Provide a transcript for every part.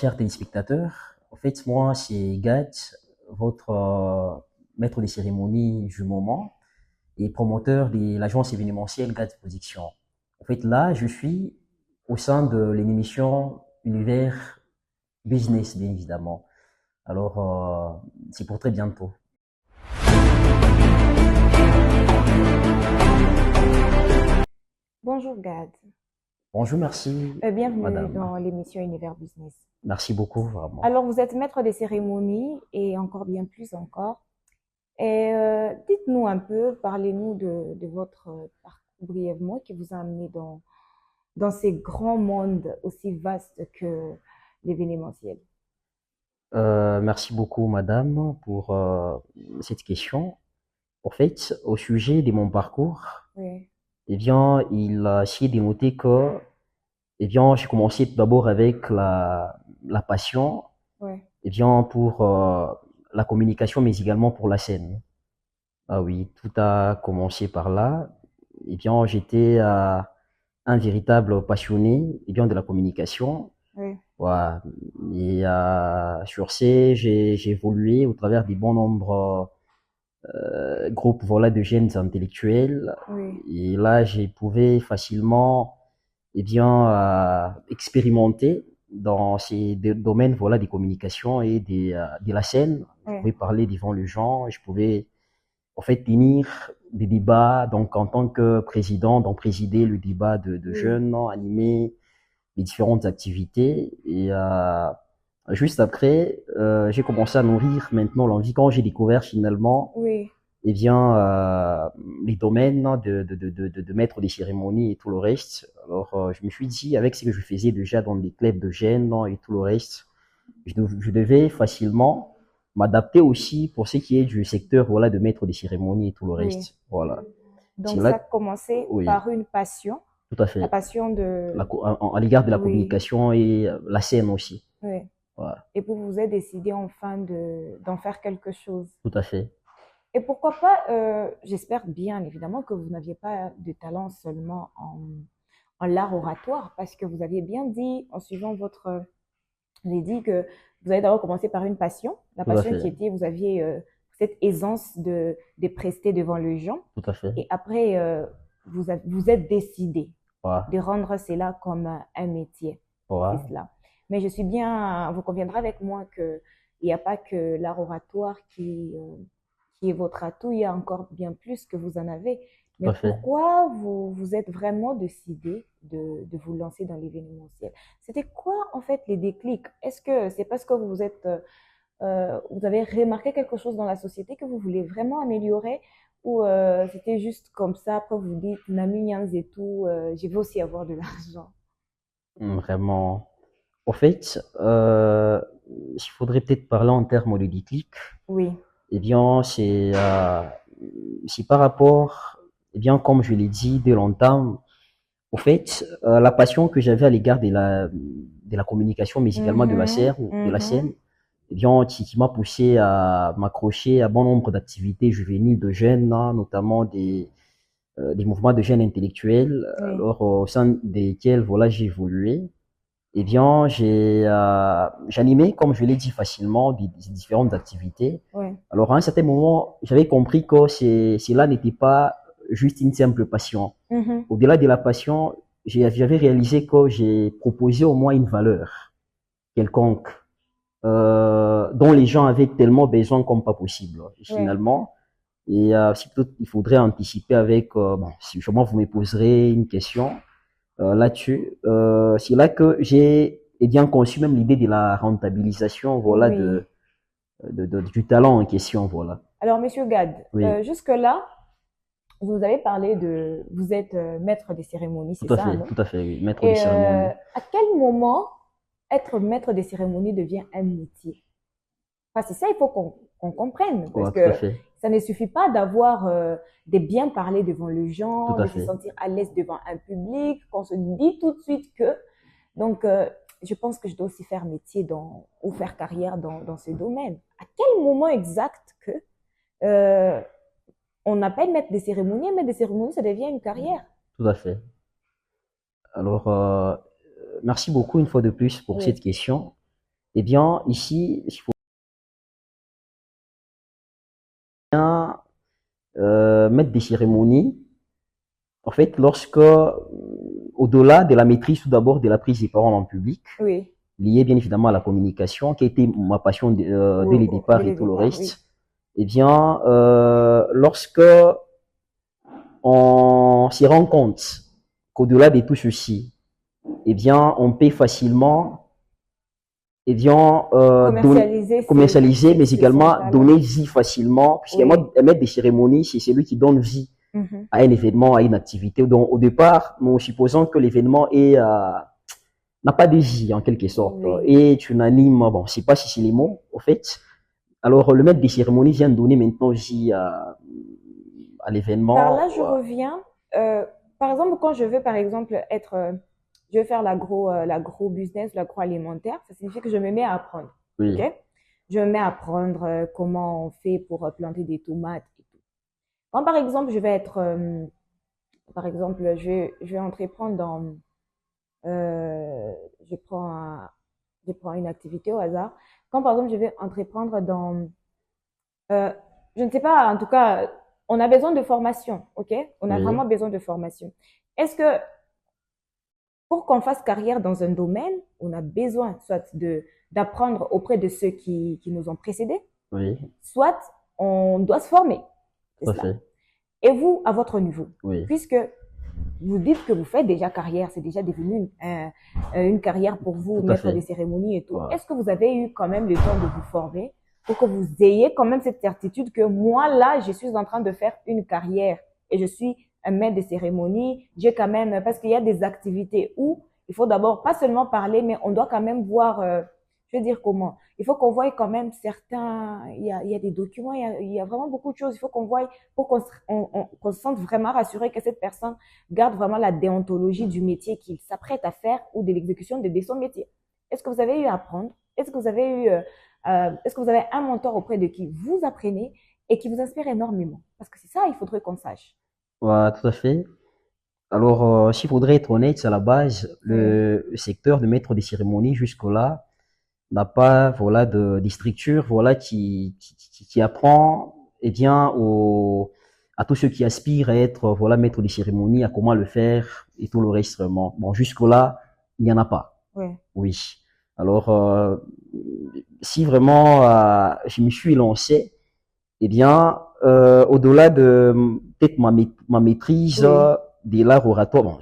chers téléspectateurs. En fait, moi, c'est Gad, votre maître des cérémonies du moment et promoteur de l'agence événementielle Gad Production. En fait, là, je suis au sein de l'émission Univers Business, bien évidemment. Alors, c'est pour très bientôt. Bonjour Gad. Bonjour, merci, Bienvenue madame. dans l'émission Univers Business. Merci beaucoup, vraiment. Alors, vous êtes maître des cérémonies et encore bien plus encore. Et dites-nous un peu, parlez-nous de votre parcours brièvement qui vous a amené dans ces grands mondes aussi vastes que l'événementiel. Merci beaucoup, madame, pour cette question. En fait, au sujet de mon parcours, Oui, eh bien, il a essayé de noter que, eh bien, j'ai commencé tout d'abord avec la passion, oui, eh bien, pour la communication, mais également pour la scène. Ah oui, tout a commencé par là. Eh bien, j'étais un véritable passionné, eh bien, de la communication. oui, Voilà. Et sur ces, j'ai évolué au travers des bons nombres groupes, voilà, de jeunes intellectuels. oui, Et là, j'ai pu facilement, eh bien, expérimenter dans ces domaines, voilà, des communications et de la scène. Je oui, pouvais parler devant les gens, je pouvais, en fait, tenir des débats, donc en tant que président, donc présider le débat de oui, jeunes, animer les différentes activités. Et juste après, j'ai commencé à nourrir maintenant l'envie quand j'ai découvert finalement, oui, eh bien, les domaines de maître des cérémonies et tout le reste. Alors, je me suis dit, avec ce que je faisais déjà dans les clubs de jeunes et tout le reste, je devais facilement m'adapter aussi pour ce qui est du secteur, voilà, de maître des cérémonies et tout le oui. reste. Voilà. C'est Donc, là, ça a commencé oui, par une passion, tout à la fait. passion de... À l'égard de la Oui, communication et la scène aussi. oui. Voilà. Et vous vous êtes décidé enfin d'en faire quelque chose. Tout à fait. Et pourquoi pas, j'espère bien évidemment que vous n'aviez pas de talent seulement en l'art oratoire, parce que vous aviez bien dit, en suivant votre, vous avez dit que vous avez d'abord commencé par une passion, la Tout à passion qui fait. était, vous aviez cette aisance de prester devant les gens, Tout à fait. et après, vous êtes décidé Voilà. de rendre cela comme un métier. C'est Voilà. cela. Mais je suis bien, vous conviendrez avec moi que il n'y a pas que l'art oratoire qui est votre atout, il y a encore bien plus que vous en avez. Tout Mais à fait. pourquoi vous êtes vraiment décidé de vous lancer dans l'événementiel? C'était quoi en fait les déclics? Est-ce que c'est parce que vous avez remarqué quelque chose dans la société que vous voulez vraiment améliorer ou c'était juste comme ça, après vous dites, Namignans et tout, je veux aussi avoir de l'argent. Vraiment. Au fait, il faudrait peut-être parler en termes de déclic. Oui. Eh bien, c'est par rapport, eh bien, comme je l'ai dit dès longtemps, au fait, la passion que j'avais à l'égard de la communication, mais également Mhm, de la scène, mhm. eh bien, qui m'a poussé à m'accrocher à bon nombre d'activités juvéniles de jeunes, hein, notamment des mouvements de jeunes intellectuels, Oui, alors au sein desquels, voilà, j'ai évolué. Eh bien, j'animais, comme je l'ai dit facilement, des différentes activités. oui, Alors, à un certain moment, j'avais compris que cela n'était pas juste une simple passion. mhm. Au-delà de la passion, j'avais réalisé que j'ai proposé au moins une valeur quelconque, dont les gens avaient tellement besoin comme pas possible, Oui. finalement. Et si peut-être il faudrait anticiper avec, bon, si sûrement vous me poserez une question là-dessus, c'est là que j'ai eh bien conçu même l'idée de la rentabilisation, voilà, Oui. du talent en question, voilà. Alors, Monsieur Gad, Oui, jusque-là, vous avez parlé vous êtes maître des cérémonies, c'est ça, non? tout à fait, oui. Maître des Et cérémonies. à quel moment être maître des cérémonies devient un métier? Enfin, c'est ça, il faut qu'on comprenne, parce Ouais, tout à que fait, ça ne suffit pas d'avoir de bien parler devant les tout gens, à de se fait. sentir à l'aise devant un public, qu'on se dit tout de suite que. Donc, je pense que je dois aussi faire métier ou faire carrière dans ce domaine. À quel moment exact que euh, on appelle maître des cérémonies, maître des cérémonies, ça devient une carrière? Tout à fait. Alors, merci beaucoup une fois de plus pour cette Oui, question. Eh bien, ici, il faut bien mettre des cérémonies. En fait, au-delà de la maîtrise tout d'abord de la prise des paroles en public, Oui, liée bien évidemment à la communication, qui a été ma passion dès le dès départ et le tout le départ, oui. reste, eh bien, lorsque on s'y rend compte qu'au-delà de tout ceci, eh bien, on peut facilement, eh bien, Commercialiser commercialiser, mais ces également talents. donner vie facilement, puisqu'un Oui. maître des cérémonies, c'est celui qui donne vie Mhm. à un événement, à une activité. Donc, au départ, nous supposons que l'événement n'a pas de vie, en quelque sorte, Oui. et tu n'animes, bon, je sais pas si c'est les mots, au fait. Alors, le maître des cérémonies vient de donner maintenant vie à Par l'événement. là, je reviens. euh, Par exemple, quand je veux, par exemple, je veux faire l'agro-business, l'agroalimentaire, ça signifie que je me mets à apprendre. OK? Oui, Je me mets à apprendre comment on fait pour planter des tomates et tout. Quand, par exemple, par exemple, je vais entreprendre euh, je prends je prends une activité au hasard. Quand, par exemple, je vais entreprendre euh, je ne sais pas, en tout cas, on a besoin de formation, ok? On a oui, vraiment besoin de formation. Est-ce que pour qu'on fasse carrière dans un domaine, on a besoin soit d'apprendre auprès de ceux qui nous ont précédés, oui, soit on doit se former, c'est tout à cela. fait. Et vous, à votre niveau, Oui, puisque vous dites que vous faites déjà carrière, c'est déjà devenu une carrière pour vous, tout à maître fait. des cérémonies et tout. Ouais. Est-ce que vous avez eu quand même le temps de vous former pour que vous ayez quand même cette certitude que moi, là, je suis en train de faire une carrière et je suis un maître des cérémonies. J'ai quand même, parce qu'il y a des activités où il faut d'abord pas seulement parler, mais on doit quand même voir, je veux dire comment. Il faut qu'on voie quand même certains, il y a des documents, il y a vraiment beaucoup de choses. Il faut qu'on voie pour qu'on se sente vraiment rassuré que cette personne garde vraiment la déontologie du métier qu'il s'apprête à faire ou de l'exécution de son métier. Est-ce que vous avez eu à apprendre? Est-ce que vous avez un mentor auprès de qui vous apprenez et qui vous inspire énormément? Parce que c'est ça, il faudrait qu'on sache. Ouais, tout à fait. Alors, s'il faudrait être honnête, à la base, Oui. le secteur de maître des cérémonies jusque-là n'a pas, voilà, des structures, voilà, qui apprend, eh bien, à tous ceux qui aspirent à être, voilà, maître des cérémonies, à comment le faire et tout le reste vraiment. Bon, jusque-là, il n'y en a pas. Oui. Oui. Alors, si vraiment je me suis lancé, eh bien, au-delà de peut-être ma maîtrise Oui. de l'art oratoire, bon,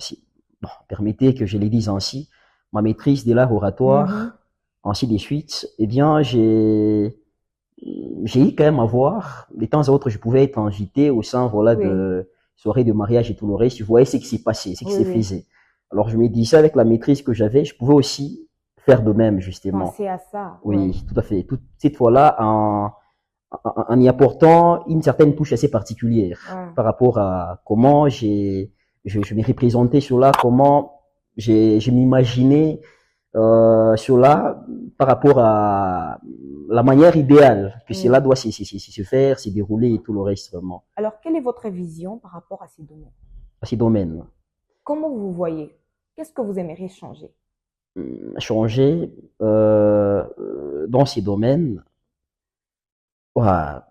bon, permettez que je le dise ainsi, ma maîtrise de l'art Mhm. oratoire, ainsi de suite, eh bien, j'ai eu quand même à voir, de temps à autre, je pouvais être invité au sein, voilà, Oui. de soirées de mariage et tout le reste, je voyais ce qui s'est passé, ce qui Oui, s'est oui. faisait. Alors, je me disais, avec la maîtrise que j'avais, je pouvais aussi faire de même, justement. Penser à ça. Ouais. Oui, tout à fait. Cette fois-là, en y apportant une certaine touche assez particulière Ouais. par rapport à comment je me représentais sur là, comment je m'imaginais sur là par rapport à la manière idéale que cela Mm. doit se faire, se dérouler et tout le reste vraiment Alors, quelle est votre vision par rapport à ces domaines? à ces domaines. Comment vous voyez? Qu'est-ce que vous aimeriez changer? Changer dans ces domaines, ouah,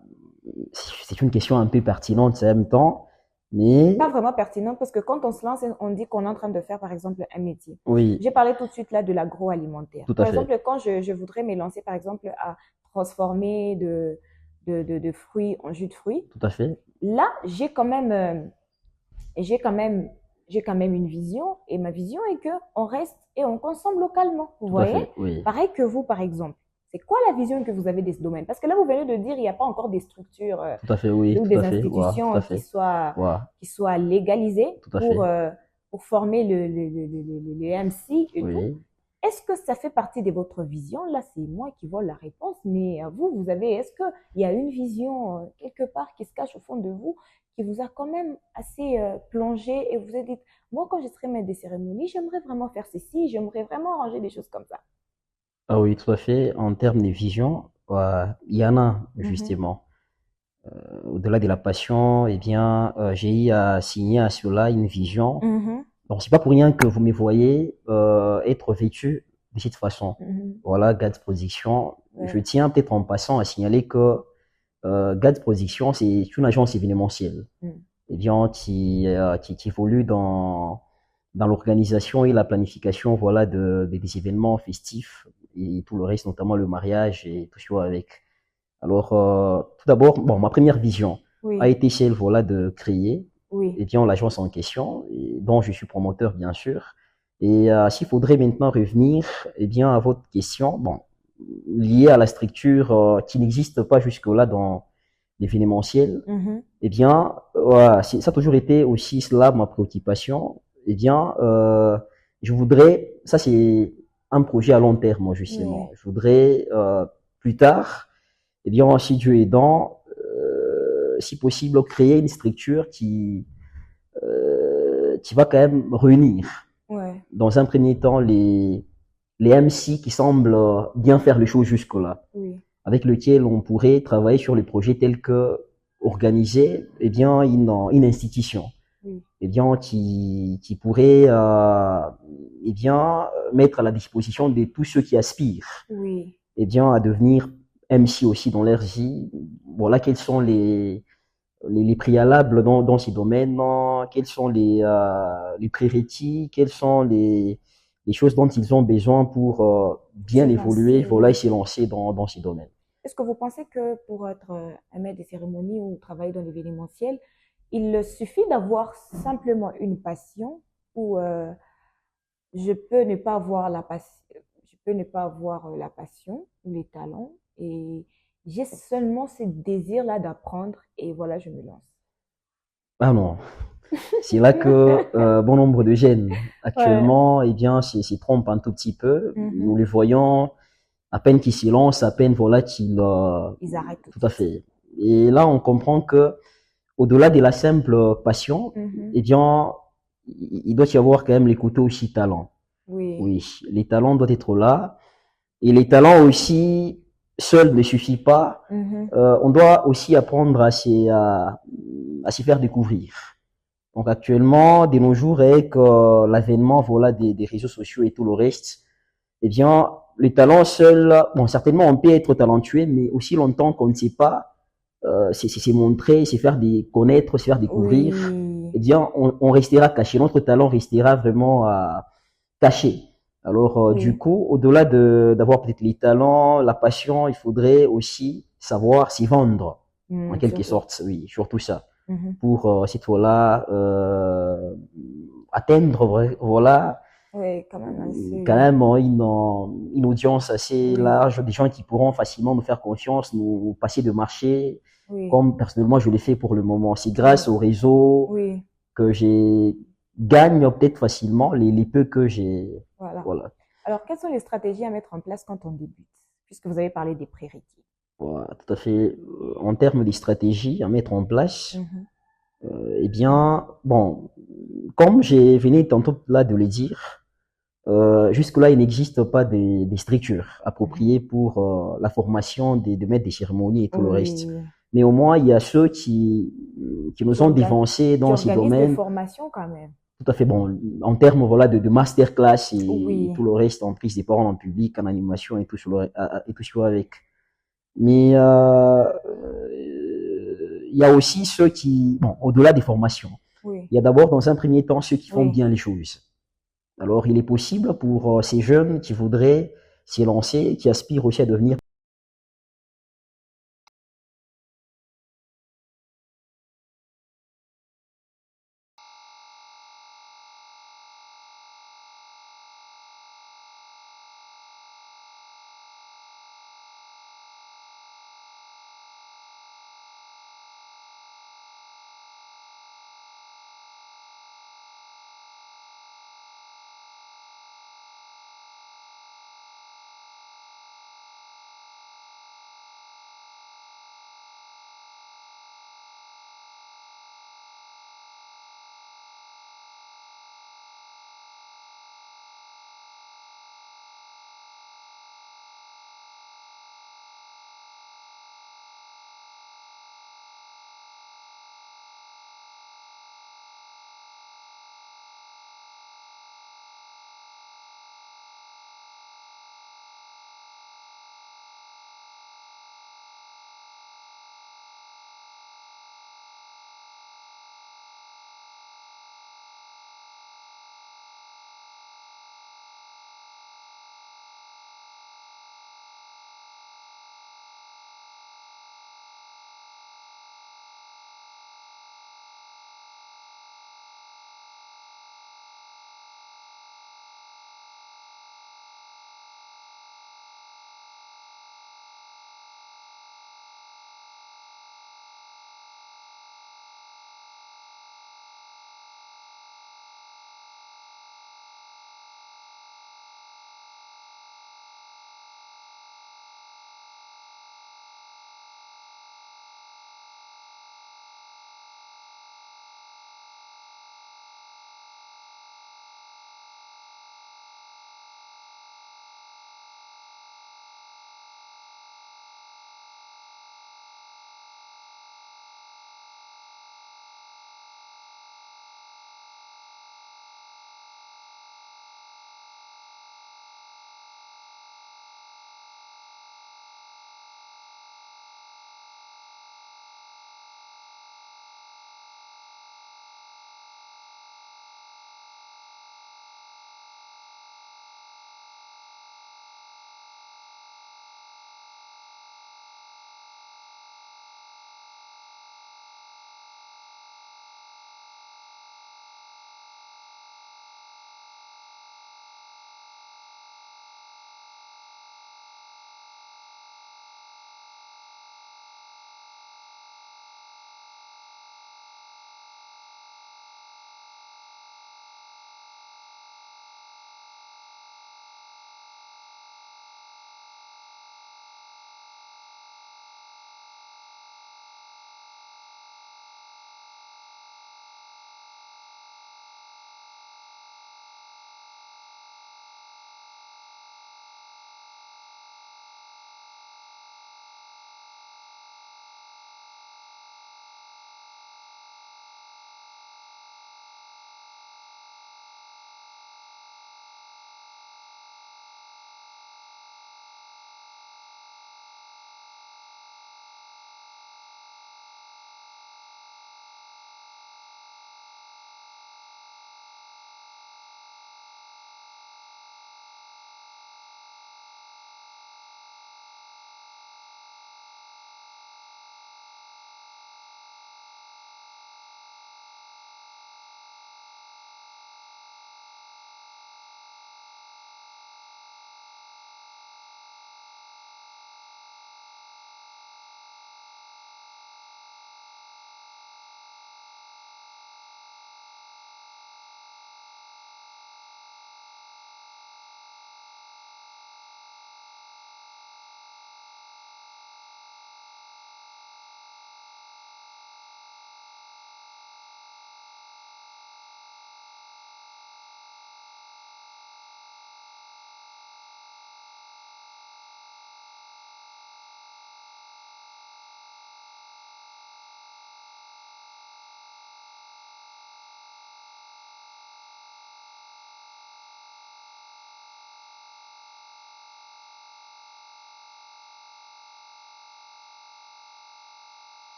c'est une question un peu pertinente en même temps, mais Pas vraiment pertinent parce que quand on se lance, on dit qu'on est en train de faire, par exemple, un métier. oui, J'ai parlé tout de suite là de l'agroalimentaire. tout à Par fait, exemple, quand je voudrais me lancer, par exemple, à transformer de fruits en jus de fruits, tout à fait, là, j'ai quand même, j'ai quand même une vision et ma vision est que on reste et on consomme localement. Vous tout à voyez? fait, oui. Pareil que vous, par exemple. C'est quoi la vision que vous avez de ce domaine? Parce que là, vous venez de dire, il n'y a pas encore des structures Tout à fait, oui, ou tout des à fait, ouais, tout institutions à fait, ouais, qui soient légalisées tout à fait, pour former le MC et tout. oui. Est-ce que ça fait partie de votre vision? Là, c'est moi qui vois la réponse, mais vous avez, est-ce qu'il y a une vision quelque part qui se cache au fond de vous, qui vous a quand même assez plongé et vous avez dit, moi, quand je serai maître des cérémonies, j'aimerais vraiment faire ceci, j'aimerais vraiment arranger des choses comme ça. Ah oui, tout à fait. En termes de vision, ouais, il y en a, Mhm. justement. Au-delà de la passion, eh bien, j'ai eu à signer à cela une vision. Mhm. Donc, c'est pas pour rien que vous me voyez être vêtu de cette façon. Mhm. Voilà, GATS Production. Je Ouais. tiens peut-être en passant à signaler que GATS Production, c'est une agence événementielle, Mm. eh bien, qui évolue dans l'organisation et la planification, voilà, des événements festifs et tout le reste, notamment le mariage et tout ce qui va avec. Alors, tout d'abord, bon, ma première vision a Oui, été celle, voilà, de créer, oui. eh bien, l'agence en question, et dont je suis promoteur, bien sûr. Et s'il faudrait maintenant revenir, eh bien, à votre question, bon, liée à la structure qui n'existe pas jusque-là dans l'événementiel, Mhm. eh bien, voilà, ça a toujours été aussi cela ma préoccupation. Eh bien, je voudrais, ça c'est un projet à long terme, moi, justement. Oui. Je voudrais plus tard, eh bien, si Dieu aidant, si possible, créer une structure qui va quand même réunir, Ouais. dans un premier temps, les MC qui semblent bien faire les choses jusque-là, Oui. avec lequel on pourrait travailler sur les projets tels que organiser eh bien une institution Oui. eh bien qui pourrait eh bien mettre à la disposition de tous ceux qui aspirent Oui. eh bien à devenir MC aussi dans leur vie. Voilà quels sont les préalables dans ces domaines, quels sont les prérequis, quelles sont les choses dont ils ont besoin pour bien Se évoluer, lancer, voilà, et oui. se lancer dans ces domaines. Est-ce que vous pensez que pour être un maître de cérémonie ou travailler dans l'événementiel, il suffit d'avoir simplement une passion ou je peux ne pas avoir la passion, je peux ne pas avoir la passion ou les talents et j'ai seulement ce désir-là d'apprendre et voilà, je me lance. Ah non, c'est là que bon nombre de jeunes Ouais. actuellement, eh bien, s'y trompent un tout petit peu. Nous Mhm. les voyons à peine qu'ils s'y lancent, à peine voilà qu'ils Ils arrêtent tout de tout à suite. fait. Et là, on comprend que au-delà de la simple passion, Mhm. eh bien, il doit y avoir quand même les côtés aussi talent. Oui. Oui, les talents doivent être là. Et les talents aussi, seuls ne suffit pas. Mhm. On doit aussi apprendre à s'y faire découvrir. Donc actuellement, de nos jours, avec l'avènement voilà, des réseaux sociaux et tout le reste, eh bien, les talents seuls, bon, certainement, on peut être talentueux, mais aussi longtemps qu'on ne sait pas, c'est montrer, c'est faire connaître, c'est faire découvrir, Oui. eh bien, on restera caché. Notre talent restera vraiment caché. Alors, du Oui. coup, au-delà d'avoir peut-être les talents, la passion, il faudrait aussi savoir s'y vendre, en quelque Surtout. sorte, oui, surtout ça, Mhm. pour cette fois-là atteindre, voilà, Oui, quand même quand assez. même une audience assez Oui. large, des gens qui pourront facilement nous faire confiance, nous passer de marché, Oui. comme personnellement je l'ai fait pour le moment. C'est grâce Oui. au réseau Oui. que j'ai gagne peut-être facilement les peu que j'ai, Voilà. voilà. Alors, quelles sont les stratégies à mettre en place quand on débute? Puisque vous avez parlé des prérequis. Voilà, tout à fait. En termes de stratégie à mettre en place, Mhm. eh bien, bon, comme j'ai venu tantôt là de le dire, jusque-là, il n'existe pas des structures Mhm. appropriées pour la formation des maîtres des cérémonies et tout le reste. Oui. Mais au moins, il y a ceux qui Qui, nous ont orga- dévancés qui dans ces organisent des domaines. formations quand même. Tout à fait bon. En termes voilà, de masterclass et Oui. tout le reste, en prise des paroles en public, en animation et tout, et tout ce qui va avec. Mais il y a aussi ceux qui, bon, au-delà des formations, Oui. il y a d'abord dans un premier temps ceux qui font Oui. bien les choses. Alors il est possible pour ces jeunes qui voudraient s'y lancer, qui aspirent aussi à devenir